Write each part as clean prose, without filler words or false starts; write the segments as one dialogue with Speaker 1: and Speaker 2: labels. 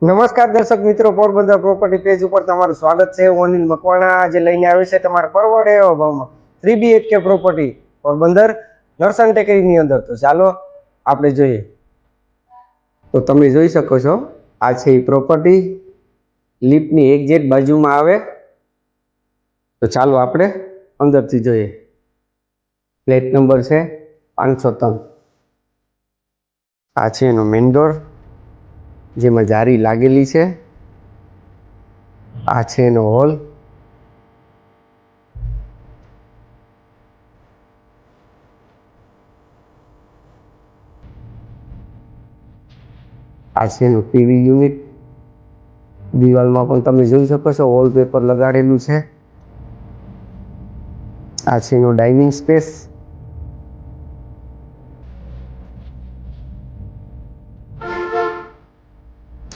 Speaker 1: નમસ્કાર દર્શક મિત્રો, પોરબંદર પ્રોપર્ટી પેજ ઉપર તમારું સ્વાગત છે. ઓનિલ મકવાણા આજે લઈને આવ્યો છે તમારે પરવડે એવા ભાવમાં 3BHK પ્રોપર્ટી પોરબંદર નરસંગ ટેકરીની અંદર. તો ચાલો આપણે જોઈએ. તો તમે જોઈ શકો છો, આ છે એ પ્રોપર્ટી લિફ્ટની એક્ઝેક્ટ બાજુમાં આવે. તો ચાલો આપણે અંદરથી જોઈએ. ફ્લેટ નંબર છે 503. આ છે એનો મેઇન ડોર, જેમાં જારી લાગેલી છે. આ છે એનો હોલ. આ છે એનું ટીવી યુનિટ. દિવાલમાં પણ તમે જોઈ શકો છો વોલપેપર લગાડેલું છે. આ છે એનો ડાઇનિંગ સ્પેસ.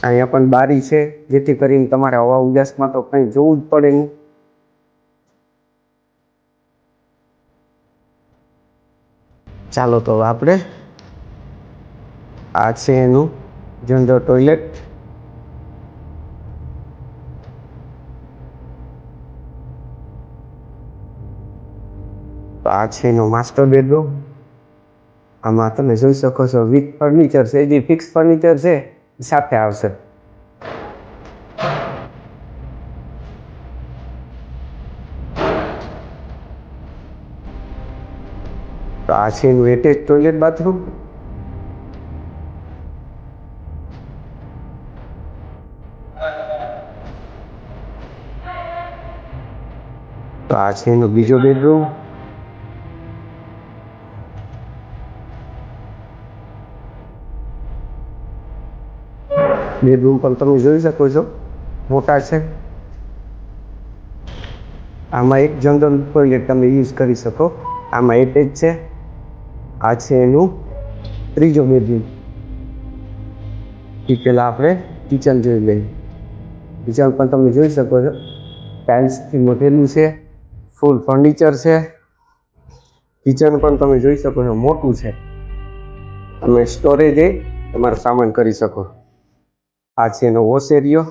Speaker 1: અહીંયા પણ બારી છે, જેથી કરીને તમારે હવા ઉજાસમાં તો કંઈ જોવું જ પડે નહીં. ચાલો તો આપણે, આ છે એનું જનરલ ટોયલેટ. તો આ છે એનો માસ્ટર બેડરૂમ. આમાં તમે જોઈ શકો છો વિથ ફર્નિચર છે, જે ફિક્સ ફર્નિચર છે સાથે આવશે. તો આ છે એનું એટેચ ટોયલેટ બાથરૂમ. તો આ છે એનો બીજો બેડરૂમ. બેડરૂમ પણ તમે જોઈ શકો છો મોટા છે. આમાં એક જનરલ ટોયલેટ તમે યુઝ કરી શકો. આમાં એટેચ છે. આ છે એનું ત્રીજો બેડરૂમ. એ પહેલાં આપણે કિચન જોઈ લઈએ. કિચન પણ તમે જોઈ શકો છો, ટાઇલ્સથી મઢેલું છે, ફૂલ ફર્નિચર છે. કિચન પણ તમે જોઈ શકો છો મોટું છે. તમે સ્ટોરેજ તમારો સામાન કરી શકો. આ છે એનો વોશ એરિયો.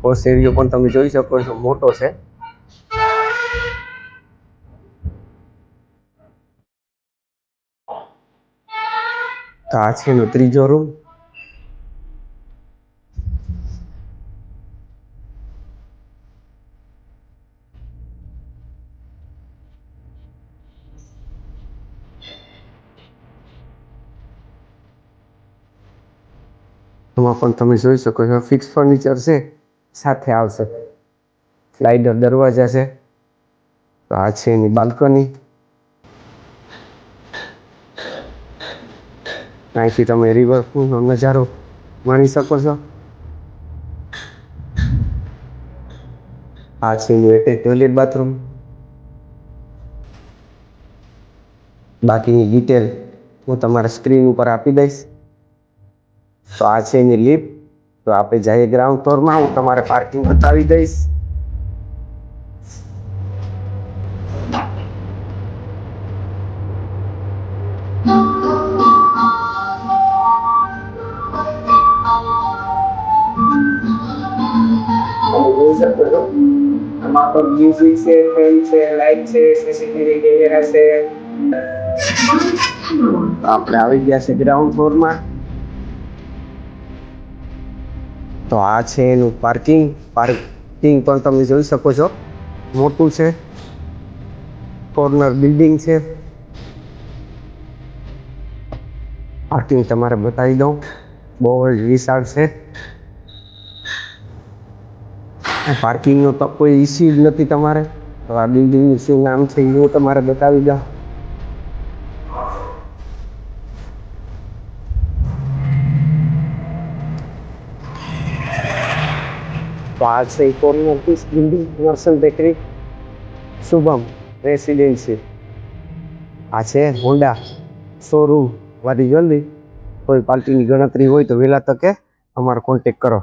Speaker 1: વોશ એરિયો પણ તમે જોઈ શકો છો મોટો છે. તો આ છે એનો ત્રીજો રૂમ. એમાં પણ તમે જોઈ શકો છો ફિક્સ ફર્નિચર છે, સાથે આવશે. સ્લાઇડર દરવાજા છે. તો આ છે એની બાલ્કની. અહીંથી તમે રિવરફ્રન્ટનો નજારો માણી શકો છો. આ છે એનું એટેચ ટોયલેટ બાથરૂમ. બાકીની ડિટેલ હું તમારા સ્ક્રીન ઉપર આપી દઈશ. તો આ છે એની લિફ્ટ. તો આપણે જઈએ ગ્રાઉન્ડ ફ્લોરમાં, હું તમારે પાર્કિંગ બતાવી દઈશ. જોઈ શકો છો આમાં પણ મ્યુઝિક છે, ફેન છે, લાઇટ છે, સીસીટીવી કેમેરા છે. આપણે આવી ગયા છે ગ્રાઉન્ડ ફ્લોરમાં. તો આ છે એનું પાર્કિંગ. પાર્કિંગ પણ તમે જોઈ શકો છો મોટું છે. કોર્નર બિલ્ડિંગ છે. પાર્કિંગ તમારે બતાવી દઉં, બહુ જ વિશાળ છે. પાર્કિંગનો તો કોઈ ઇસ્યુ જ નથી તમારે. તો આ બિલ્ડિંગનું શું નામ છે એ હું તમારે બતાવી દઉં. તો આ છે કોર્નર પીસ બિલ્ડિંગ, નરસંગ ટેકરી, શુભમ રેસિડેન્સી. આ છે હોન્ડા શોરૂમ વાળી જલ્દી. કોઈ પાર્ટીની ગણતરી હોય તો વહેલા તકે અમારો કોન્ટેક કરો.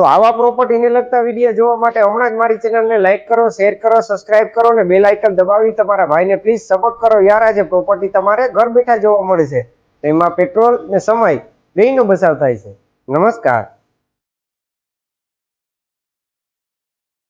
Speaker 1: તો આવા પ્રોપર્ટીને લગતા વિડીયો જોવા માટે હમણાં જ મારી ચેનલને લાઈક કરો, શેર કરો, સબસ્ક્રાઇબ કરો અને બેલ આઇકન દબાવી તમારા ભાઈને પ્લીઝ સપોર્ટ કરો યાર. આજે પ્રોપર્ટી તમારે ઘર બેઠા જોવા મળે છે, એમાં પેટ્રોલ ને સમય બેયનો બચાવ થાય છે. નમસ્કાર.